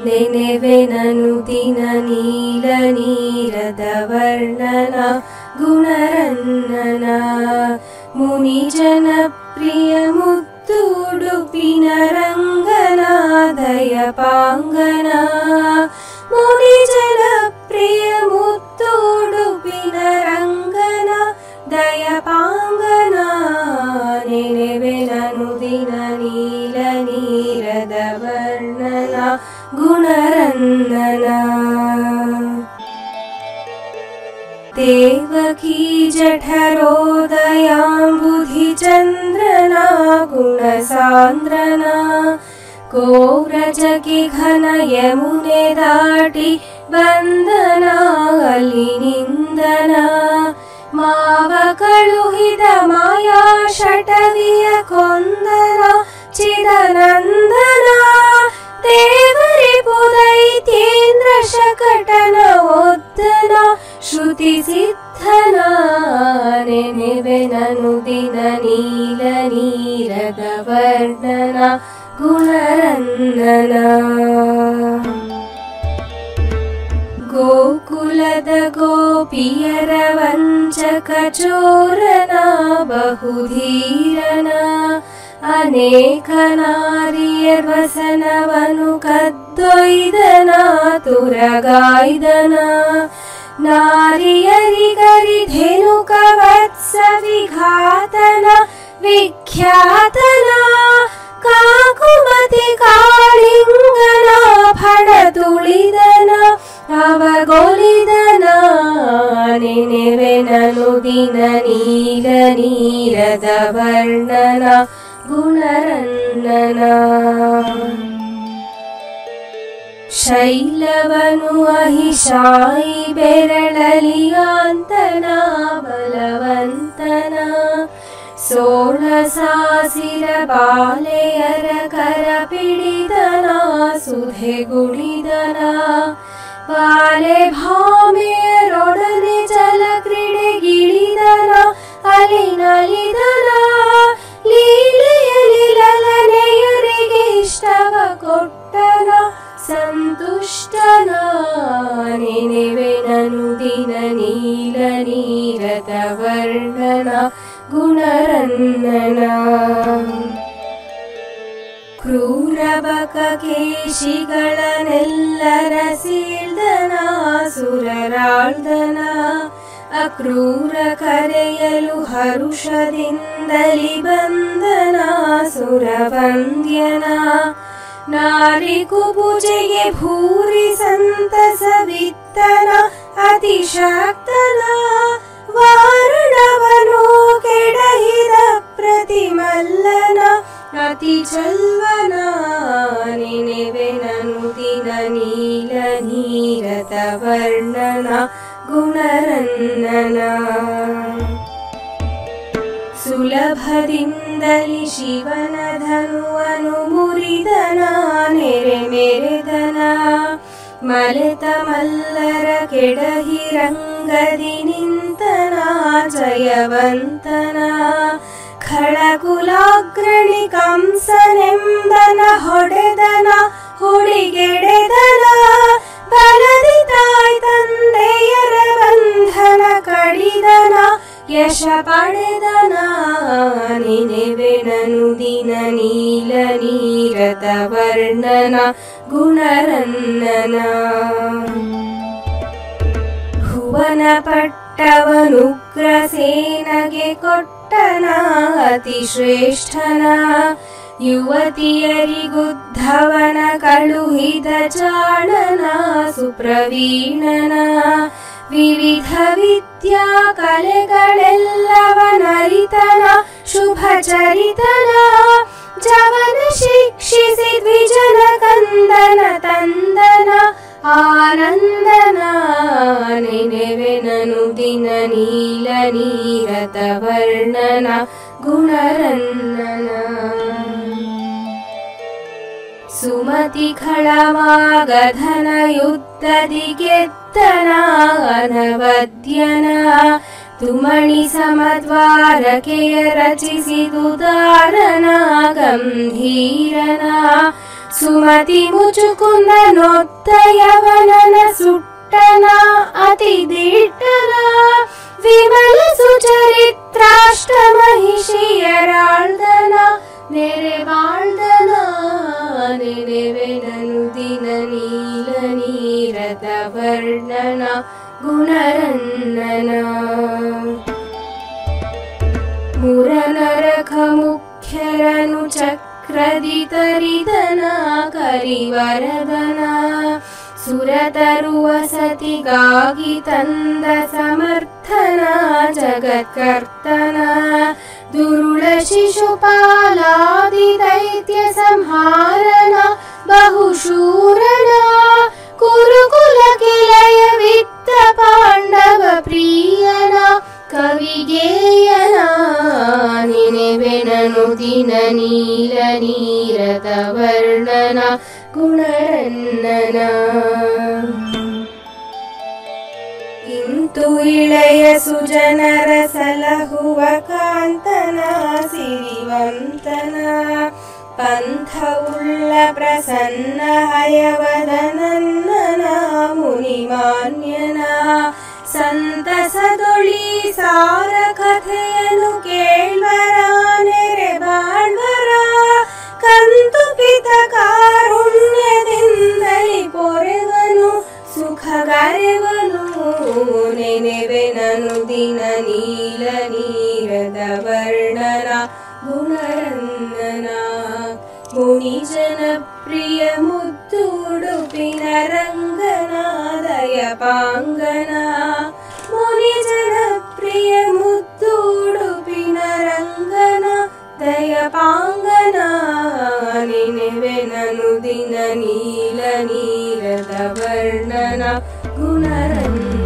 ನೆನೆವೆನನು ದಿನ ನೀಲ ನೀರದ ವರ್ಣನ ಗುಣರನ್ನನ ಮುನಿ ಜನಪ್ರಿಯ ಮುತ್ತು ಉಡುಪಿನ ರಂಗನ ದಯಪಾಂಗನ ಮುನಿ ಜನಪ್ರಿಯ ಮುತ್ತು ಉಡುಪಿನ ರಂಗನ ದಯಪಾಂಗನ ನೆನೆವೆನನು ದಿನ ನೀಲ ನೀರದ ವರ್ಣನ ಗುಣರನ್ನನ ದೇವಕೀ ಜಠರೋದಯಾಂಬುಧಿ ಚಂದ್ರನ ಗುಣಸಾಂದ್ರನ ಕೋವ್ರಜಗೆ ಘನ ಯಮುನೆ ದಾಟಿ ಬಂದನ ಅಲ್ಲಿ ನಿಂದನ ಮಾವ ಕಳುಹಿದ ಮಾಯಾ ಶಟವಿಯ ಕೊಂದನ ಚಿದನಂದನ ದೇವರಿಪು ದೈತ್ಯೇಂದ್ರ ಶಕಟನ ಒದ್ದನ ಶ್ರುತಿ ಸಿದ್ಧನ ನೆನೆವೆನನು ದಿನ ನೀಲ ನೀರದ ವರ್ಣನ ಗುಣರನ್ನನ ಗೋಕುಲದ ಗೋಪಿಯರ ವಂಚಕ ಚೋರನ ಬಹುಧೀರನ ಅನೇಕ ನಾರಿಯರ್ ವಸನವನು ಕದ್ದೊಯ್ದನ ತುರಗಾಯ್ದನ ನಾರಿಯರಿಗರಿಧೇನುಕ ವತ್ಸ ವಿಘಾತನ ವಿಖ್ಯಾತನ ಕಾಕುಮತಿ ಕಾಳಿಂಗನ ಫಡ ತುಳಿದನ ಅವಗೊಲಿದನ ನೆನೆವೆನನು ದಿನ ನೀಲ ನೀರದ ವರ್ಣನ ಗುಣರನ್ನನ ಶೈಲವನು ಅಹಿಶಾಯಿ ಬೆರಳಲಿಯಾಂತನ ಬಲವಂತನ ಸೋಳಸಾಸಿರ ಬಾಲೆಯರ ಕರ ಪಿಡಿದನ ಸುಧೆ ಗುಣಿದನ ಬಾಲೆ ಭಾಮೆಯರೊಡನೆ ಜಲ ಕ್ರೀಡೆಗಿಳಿದನ ಅಲಿನಲಿದನ ಲೀಲೆಯಲಿ ಲಲನೆಯರಿಗೆ ಇಷ್ಟವ ಕೊಟ್ಟನ ಸಂತುಷ್ಟನ ನೆನೆವೆನನು ದಿನ ನೀಲ ನೀರದ ವರ್ಣನ ಗುಣರನ್ನನ ಕ್ರೂರ ಬಕ ಕೇಶಿಗಳನ್ನೆಲ್ಲರ ಸೀಳ್ದನ ಸುರರಾಳ್ದನ ಅಕ್ರೂರ ಕರೆಯಲು ಹರುಷದಿಂದಲಿ ಬಂದನ ಸುರವಂದ್ಯನ ನಾರಿ ಕುಪೂಜೆಗೆ ಭೂರಿ ಸಂತಸವಿತ್ತನ ಅತಿಶಕ್ತನ ವಾರಣವನು ಕೆಡಹಿದ ಪ್ರತಿಮಲ್ಲನ ಅತಿ ಚಲ್ವನ ನೆನೆವೆನನು ದಿನ ನೀಲ ನೀರದ ವರ್ಣನ ಗುಣರನ್ನನ ಸುಲಭದಿಂದಲಿ ಶಿವನ ಧನುವನು ಮುರಿದನ ನೆರೆ ಮೆರೆದನ ಮಲೆತ ಮಲ್ಲರ ಕೆಡಹಿ ರಂಗದಿ ನಿಂತನ ಜಯವಂತನ ಖಳಕುಲಾಗ್ರಣಿ ಕಂಸನೆಂಬನ ಹೊಡೆದನ ಹುಡಿಗೆಡೆದನ ಬಲದಿ ತಾಯ್ ತಂದೆಯರ ಬಂಧನ ಕಡಿದನ ಯಶ ಪಡೆದನ ನೆನೆವೆನನು ದಿನ ನೀಲ ನೀರದ ವರ್ಣನ ಗುಣರನ್ನನ ಭುವನ ಪಟ್ಟವನುಗ್ರಸೇನಗೆ ಕೊಟ್ಟನ ಅತಿ ಶ್ರೇಷ್ಠನ ಯುವತಿಯರಿಗುದ್ಧವನ ಕಳುಹಿದ ಚಾಣನ ಸುಪ್ರವೀಣನ ವಿವಿಧ ವಿದ್ಯಾ ಕಲೆಗಳೆಲ್ಲವನರಿತನ ಶುಭ ಚರಿತನ ಜವನ ಶಿಕ್ಷಿಸಿ ದ್ವಿಜನ ಕಂದನ ತಂದನ ಆನಂದನ ನೆನೆವೆನನು ದಿನ ನೀಲ ನೀರದ ವರ್ಣನ ಗುಣರನ್ನನ ಸುಮತಿ ಖಳಮಾಗಧನ ಯುದ್ಧದಿ ಗೆದ್ದನ ಅನವದ್ಯನ ತುಮಣಿ ಸಮದ್ವಾರಕೆಯ ರಚಿಸಿದುದಾರನ ಗಂಭೀರನ ಸುಮತಿ ಮುಚುಕುಂದ ನೊತ್ತ ಯವನನ ಸುಟ್ಟನ ಅತಿ ದಿಟ್ಟನ ವಿಮಲ ಸುಚರಿತ್ರಾಷ್ಟ ಮಹಿಷಿಯರಾಳ್ದನ ನೆರೆ ಬಾಳ್ದನ ನೆನೆವೆನನು ದಿನ ನೀಲ ನೀರದ ವರ್ಣನ ಗುಣರನ್ನನ ಮುರನರಖ ಮುಖ್ಯರನು ಚಕ್ರದಿ ತರಿದನ ಕರಿವರದನ ಸುರತರುವ ಸತಿಗಾಗಿ ತಂದ ಸಮರ್ಥನ ಜಗತ್ಕರ್ತನ ದುರುಳ ಶಿಶುಪಾಲಾದಿ ದೈತ್ಯ ಸಂಹಾರನ ಬಹುಶೂರನ ಕುರುಕುಲ ಕಿಲಯ ವಿತ್ತ ಪಾಂಡವ ಪ್ರಿಯನ ಕವಿಗೇಯನ ನೆನೆವೆನನು ದಿನ ನೀಲ ನೀರದ ವರ್ಣನ ಗುಣರನ್ನನ ಇಂತು ಇಳೆಯ ಸುಜನರ ಸಲಹುವ ಕಾಂತನ ಸಿರಿವಂತನ ಪಂಥವುಳ್ಳ ಪ್ರಸನ್ನ ಹಯವದನನ್ನನ ಮುನಿಮಾನ್ಯನ ಸಂತಸದೊಳಿ ಸಾರ ಕಥೆಯನ್ನು ಕೇಳ್ವರ ನೆರೆ ಬಾಳ್ವರ ಕಂತುಪಿತ ಕಾರುಣ್ಯದಿಂದಲಿ ಪೊರೆವನು ಸುಖಗರೆವನು ನೆನೆವೆನನು ದಿನ ನೀಲ ನೀರದ ವರ್ಣನ ಗುಣರನ್ನನ ಮುನಿಜನ ಪ್ರಿಯ ಮುದ್ದು ಉಡುಪಿನ ರಂಗನ ದಯಪಾಂಗನ ಮುನಿಜನ ಪ್ರಿಯ ಮುದ್ದು ಉಡುಪಿನ ರಂಗನ ದಯಪಾಂಗನ ನೆನೆವೆನನು ದಿನ ನೀಲ ನೀರದ ವರ್ಣನ ಗುಣರನ್ನ